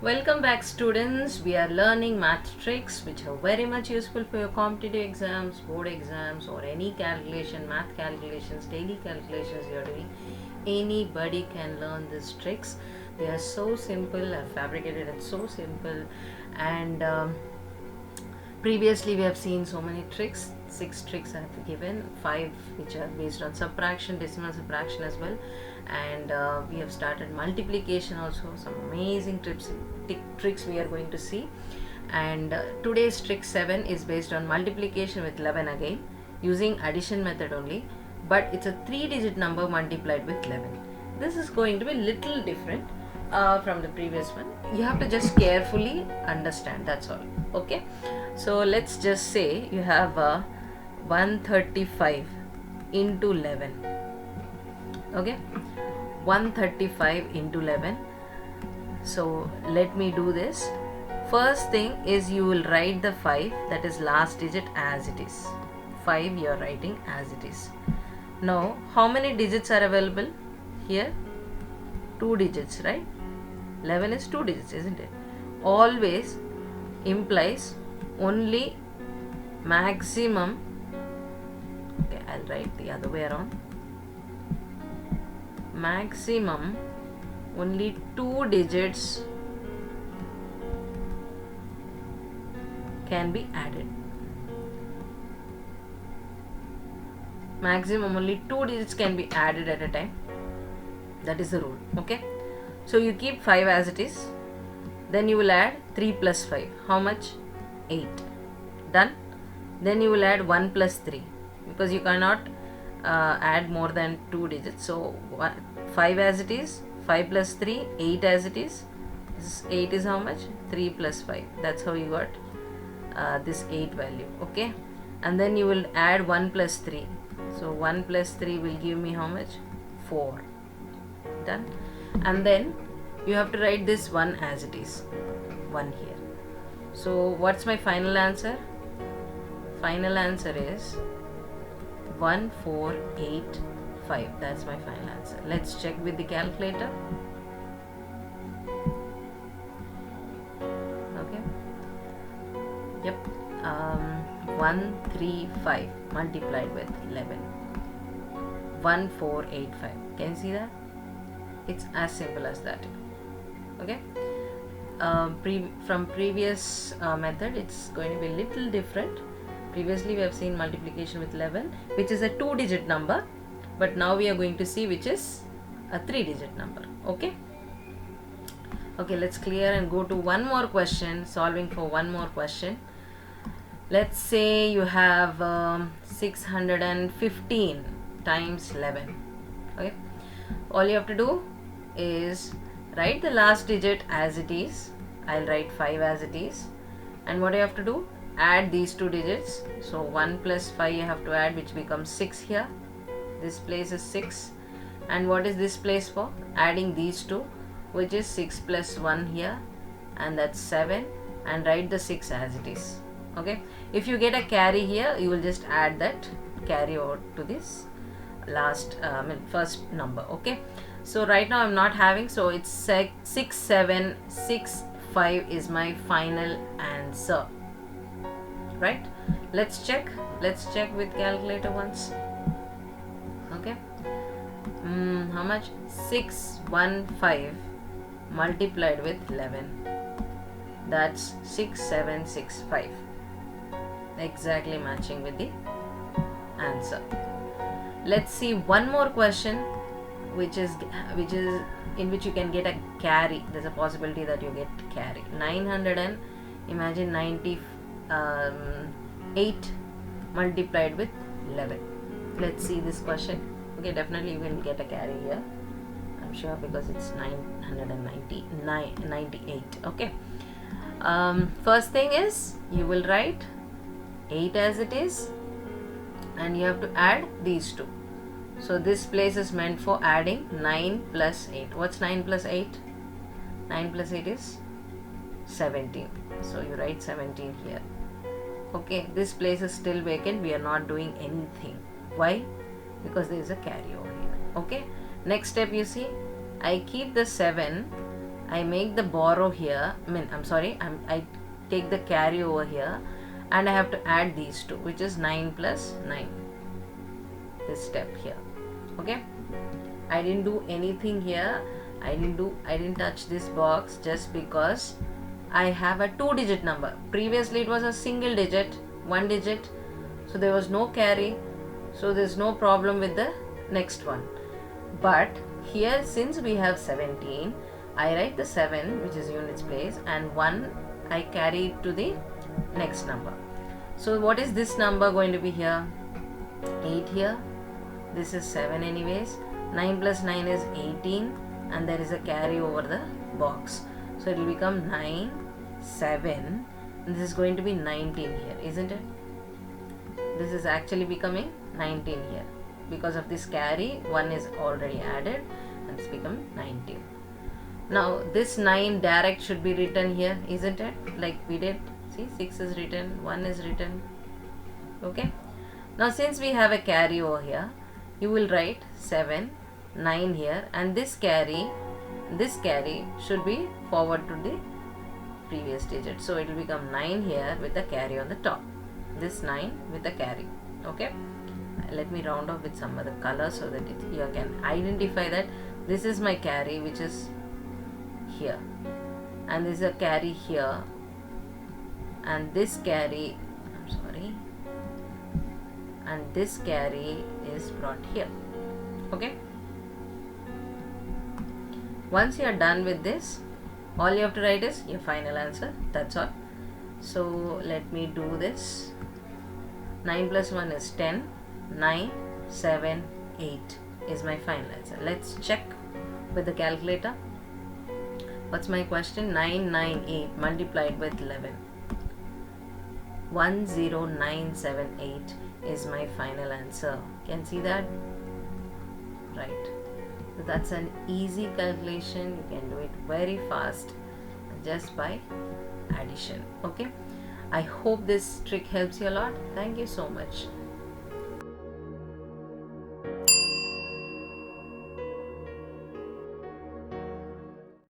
Welcome back, students. We are learning math tricks which are very much useful for your competitive exams, board exams, or any calculation, math calculations, daily calculations you are doing. Anybody can learn these tricks. They are so simple. I've fabricated it so simple, and previously we have seen so many tricks. 6 tricks I have given, 5 which are based on subtraction, decimal subtraction as well, and we have started multiplication also. Some amazing tricks we are going to see, and today's trick 7 is based on multiplication with 11 again, using addition method only, but it's a 3-digit number multiplied with 11. This is going to be little different from the previous one. You have to just carefully understand, that's all. Okay, so let's just say you have 135 into 11. Okay, 135 into 11. So let me do this. First thing is you will write the 5, that is last digit, as it is. 5 you are writing as it is. Now how many digits are available here? 2 digits, right? 11 is 2 digits, isn't it? Always implies only maximum. Okay, I'll write the other way around. Maximum only 2 digits can be added. Maximum only 2 digits can be added at a time. That is the rule. Okay, so you keep 5 as it is, then you will add 3 plus 5. How much? 8. Done. Then you will add 1 plus 3, because you cannot add more than 2 digits. So 5 as it is, 5 plus 3, 8 as it is. This 8 is how much? 3 plus 5. That's how you got this 8 value. Okay, and then you will add 1 plus 3. So 1 plus 3 will give me how much? 4. Done. And then you have to write this 1 as it is, 1 here. So what's my final answer? Final answer is 1485. That's my final answer. Let's check with the calculator. Okay. Yep. 135 multiplied with 11. 1485. Can you see that? It's as simple as that. Okay. From previous method, it's going to be a little different. Previously we have seen multiplication with 11, which is a 2-digit number, but now we are going to see which is a 3-digit number. Okay, let's clear and go to one more question, solving for one more question. Let's say you have 615 times 11. Okay, all you have to do is write the last digit as it is. I'll write 5 as it is, and what do you have to do? Add these 2 digits. So 1 plus 5 you have to add, which becomes 6 here. This place is 6, and what is this place for? Adding these 2, which is 6 plus 1 here, and that's 7, and write the 6 as it is. Okay, if you get a carry here, you will just add that carry over to this last first number. Okay, so right now I'm not having, so it's 6765 is my final answer. Right, let's check with calculator once. Okay, how much? 615 multiplied with 11, that's 6765, exactly matching with the answer. Let's see one more question, which is in which you can get a carry. There's a possibility that you get carry. 998 multiplied with 11. Let's see this question. Okay, definitely you will get a carry here, I'm sure, because it's 998. Okay, first thing is you will write 8 as it is, and you have to add these two. So this place is meant for adding 9 plus 8. What's 9 plus 8? 9 plus 8 is 17. So you write 17 here. Okay, this place is still vacant. We are not doing anything. Why? Because there is a carry over here. Okay, next step, you see, I keep the 7, I make the borrow here, I take the carry over here, and I have to add these two, which is 9 plus 9. This step here. Okay, I didn't do anything here. I didn't touch this box just because I have a 2-digit number. Previously it was a single digit, 1 digit, so there was no carry, so there's no problem with the next one. But here, since we have 17, I write the 7, which is units place, and 1 I carry it to the next number. So what is this number going to be here? 8 here. This is 7 anyways. 9 plus 9 is 18, and there is a carry over the box. So it will become 9, 7, and this is going to be 19 here, isn't it? This is actually becoming 19 here. Because of this carry, 1 is already added, and it's become 19. Now this 9 direct should be written here, isn't it? Like we did. See, 6 is written, 1 is written. Okay. Now since we have a carry over here, you will write 7, 9 here, and this carry should be forward to the previous digit. So it will become 9 here with a carry on the top. This 9 with a carry. Okay. Let me round off with some other color so that you can identify that this is my carry, which is here, and this is a carry here, and this carry, and this carry is brought here. Okay. Once you are done with this, all you have to write is your final answer. That's all. So let me do this. 9 plus 1 is 10. 9, 7, 8 is my final answer. Let's check with the calculator. What's my question? 998 multiplied with 11. 10978 is my final answer. Can see that? Right. So that's an easy calculation. You can do it very fast just by addition. Okay. I hope this trick helps you a lot. Thank you so much.